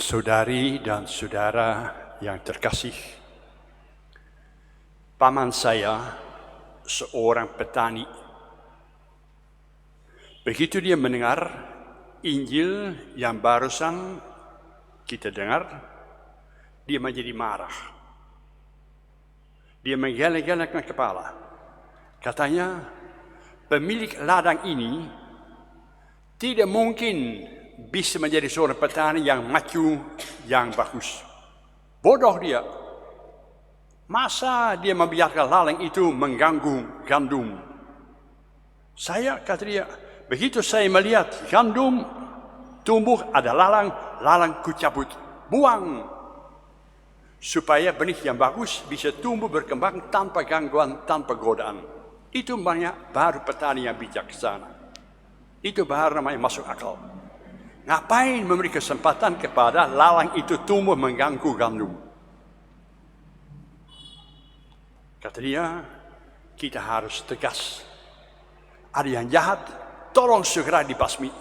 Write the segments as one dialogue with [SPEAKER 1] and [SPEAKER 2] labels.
[SPEAKER 1] Saudari dan saudara yang terkasih, paman saya seorang petani. Begitu dia mendengar Injil yang barusan kita dengar, dia menjadi marah. Dia menggeleng-gelengkan kepala. Katanya, pemilik ladang ini tidak mungkin bisa menjadi seorang petani yang maju, yang bagus. Bodoh dia. Masa dia membiarkan ladang itu mengganggu gandum? Kata dia, begitu saya melihat gandum tumbuh ada lalang ku cabut, buang. Supaya benih yang bagus bisa tumbuh berkembang tanpa gangguan, tanpa godaan. Itu baru petani yang bijaksana. Itu baru namanya masuk akal. Ngapain memberi kesempatan kepada lalang itu tumbuh mengganggu gandum? Kata dia, kita harus tegas. Ada yang jahat, tolong segera dibasmi.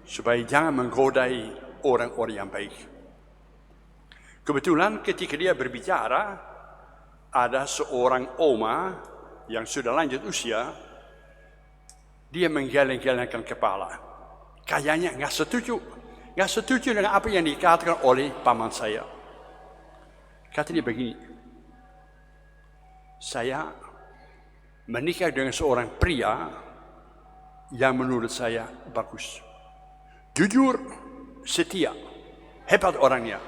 [SPEAKER 1] Supaya jangan menggodai orang-orang yang baik. Kebetulan ketika dia berbicara, ada seorang oma yang sudah lanjut usia, dia menggeleng-gelengkan kepala. Kayaknya nggak setuju dengan apa yang dikatakan oleh paman saya. Kata dia begini, saya menikah dengan seorang pria yang menurut saya bagus, jujur, setia, hebat orangnya.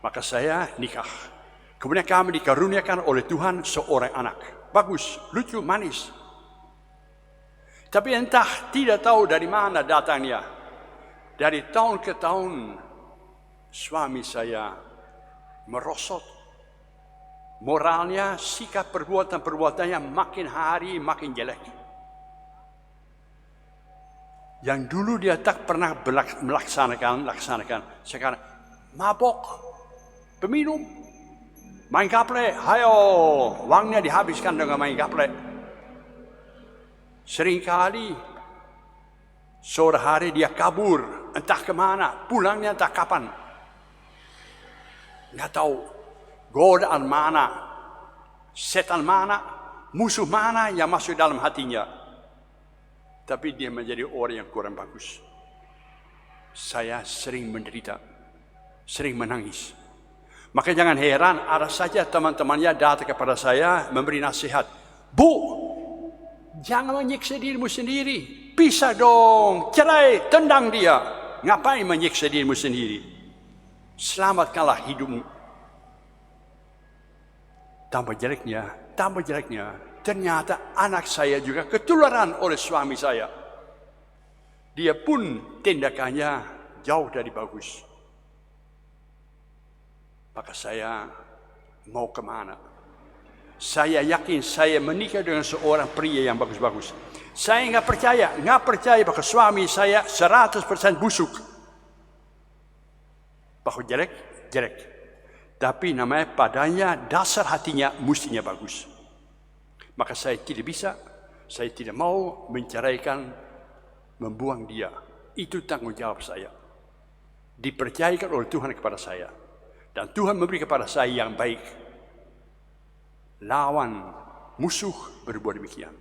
[SPEAKER 1] Maka saya nikah. Kemudian kami dikaruniakan oleh Tuhan seorang anak, bagus, lucu, manis. Tapi entah tidak tahu dari mana datangnya. Dari tahun ke tahun suami saya merosot. Moralnya, sikap perbuatan-perbuatannya makin hari makin jelek. Yang dulu dia tak pernah melaksanakan, sekarang mabok, peminum, main gaple, hayo, uangnya dihabiskan dengan main gaple. Seringkali sore hari dia kabur, entah kemana, pulangnya entah kapan. Nggak tahu godaan mana, setan mana, musuh mana yang masuk dalam hatinya. Tapi dia menjadi orang yang kurang bagus. Saya sering menderita, sering menangis. Maka jangan heran ada saja teman-temannya datang kepada saya memberi nasihat. Bu, jangan menyiksa dirimu sendiri. Pisah dong, cerai, tendang dia. Ngapain menyiksa dirimu sendiri? Selamatkanlah hidupmu. Tambah jeleknya, ternyata anak saya juga ketularan oleh suami saya. Dia pun tindakannya jauh dari bagus. Maka saya mau kemana? Saya yakin saya menikah dengan seorang pria yang bagus-bagus. Saya nggak percaya bahwa suami saya 100% busuk. Bahwa jelek. Tapi namanya padanya dasar hatinya mestinya bagus. Maka saya tidak mau menceraikan, membuang dia. Itu tanggung jawab saya. Dipercayakan oleh Tuhan kepada saya. Dan Tuhan memberi kepada saya yang baik. Lawan, musuh berbuat demikian.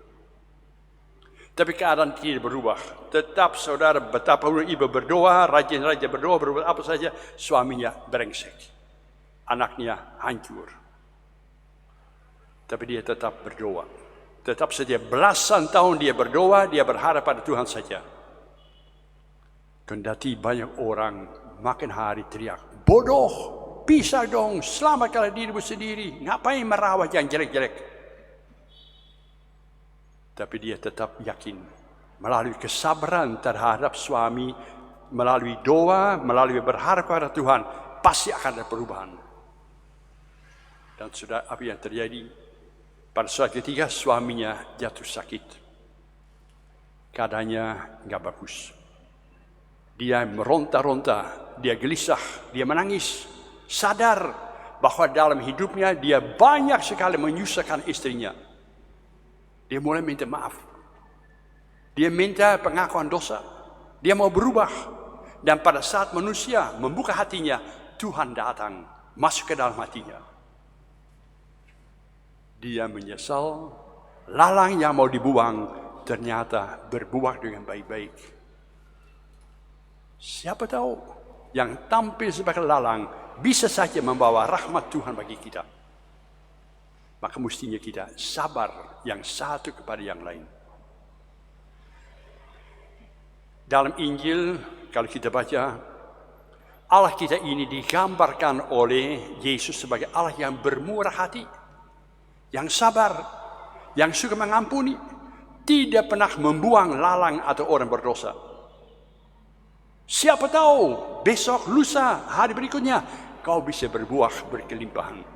[SPEAKER 1] Tapi keadaan tidak berubah. Tetap saudara betapa ibu berdoa, rajin-rajin berdoa, berbuat apa saja, suaminya brengsek. Anaknya hancur. Tapi dia tetap berdoa. Tetap saja belasan tahun dia berdoa, dia berharap pada Tuhan saja. Kendati banyak orang makin hari teriak, bodoh, pisah dong, selamatkanlah dirimu sendiri. Ngapain merawat yang jelek-jelek? Tapi dia tetap yakin. Melalui kesabaran terhadap suami, melalui doa, melalui berharap pada Tuhan, pasti akan ada perubahan. Dan sudah apa yang terjadi? Pada suatu ketika suaminya jatuh sakit. Keadaannya nggak bagus. Dia meronta-ronta, dia gelisah, dia menangis. Sadar bahwa dalam hidupnya dia banyak sekali menyusahkan istrinya. Dia mulai minta maaf. Dia minta pengakuan dosa. Dia mau berubah. Dan pada saat manusia membuka hatinya, Tuhan datang masuk ke dalam hatinya. Dia menyesal, lalang yang mau dibuang ternyata berbuah dengan baik-baik. Siapa tahu yang tampil sebagai lalang bisa saja membawa rahmat Tuhan bagi kita. Maka mestinya kita sabar yang satu kepada yang lain. Dalam Injil, kalau kita baca, Allah kita ini digambarkan oleh Yesus sebagai Allah yang bermurah hati, yang sabar, yang suka mengampuni, tidak pernah membuang lalang atau orang berdosa. Siapa tahu besok, lusa, hari berikutnya kau bisa berbuah berkelimpahan.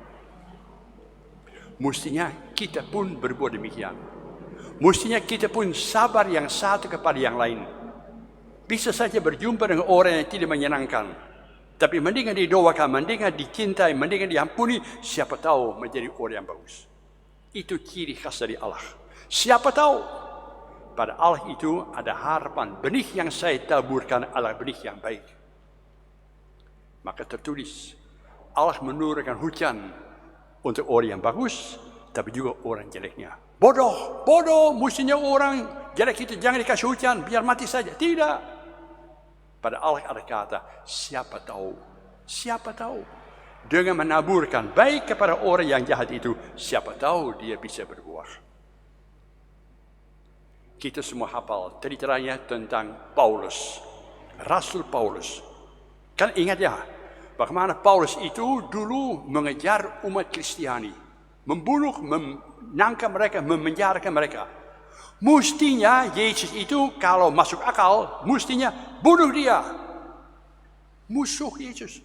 [SPEAKER 1] Mestinya kita pun berbuat demikian. Mestinya kita pun sabar yang satu kepada yang lain. Bisa saja berjumpa dengan orang yang tidak menyenangkan, tapi mendingan didoakan, mendingan dicintai, mendingan diampuni, siapa tahu menjadi orang yang bagus. Itu ciri khas dari Allah. Siapa tahu pada Allah itu ada harapan, benih yang saya taburkan adalah benih yang baik. Maka tertulis, Allah menurunkan hujan untuk orang yang bagus, tapi juga orang jeleknya. Bodoh, mestinya orang jelek itu jangan dikasih hujan, biar mati saja. Tidak. Pada Allah ada kata, siapa tahu. Dengan menaburkan baik kepada orang yang jahat itu, siapa tahu dia bisa berbuah. Kita semua hafal ceritanya tentang Paulus, Rasul Paulus. Kan ingat ya, bagaimana Paulus itu dulu mengejar umat Kristiani, membunuh, menangkap mereka, memenjarakan mereka. Mestinya Yesus itu kalau masuk akal, mestinya bunuh dia. Musuh Yesus.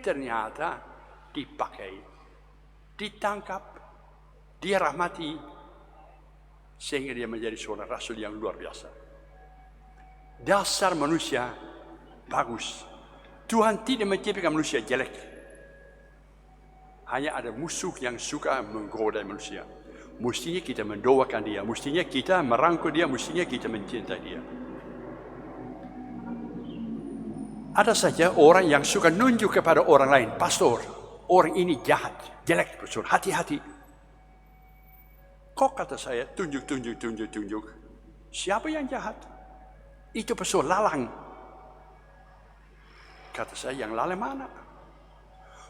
[SPEAKER 1] Ternyata dipakai, ditangkap, dirahmati, sehingga dia menjadi seorang rasul yang luar biasa. Dasar manusia bagus. Tuhan tidak menciptakan manusia jelek. Hanya ada musuh yang suka menggoda manusia. Mestinya kita mendoakan dia, mestinya kita merangkul dia, mestinya kita mencintai dia. Ada saja orang yang suka nunjuk kepada orang lain, pastor, orang ini jahat, jelek, pastor, hati-hati. Kok kata saya tunjuk. Siapa yang jahat? Itu pastor lalang. Kata saya, yang lalang mana?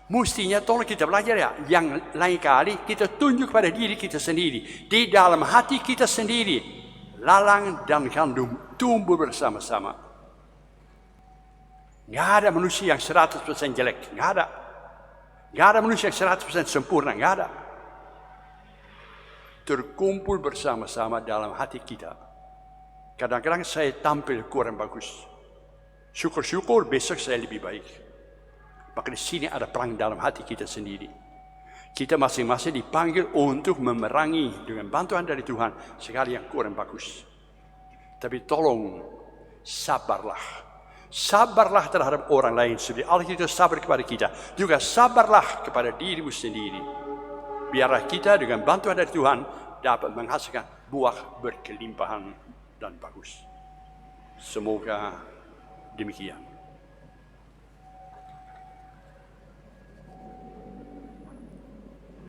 [SPEAKER 1] Mestinya tolong kita belajar ya, yang lain kali kita tunjuk pada diri kita sendiri. Di dalam hati kita sendiri, lalang dan gandum tumbuh bersama-sama. Nggak ada manusia yang 100% jelek, nggak ada. Nggak ada manusia yang 100% sempurna, nggak ada. Terkumpul bersama-sama dalam hati kita. Kadang-kadang saya tampil kurang bagus. Syukur-syukur besok saya lebih baik. Maka di sini ada perang dalam hati kita sendiri. Kita masing-masing dipanggil untuk memerangi dengan bantuan dari Tuhan segala yang kurang bagus. Tapi tolong sabarlah. Sabarlah terhadap orang lain. Seperti Allah itu sabar kepada kita. Juga sabarlah kepada dirimu sendiri. Biarlah kita dengan bantuan dari Tuhan dapat menghasilkan buah berkelimpahan dan bagus. Semoga demikian.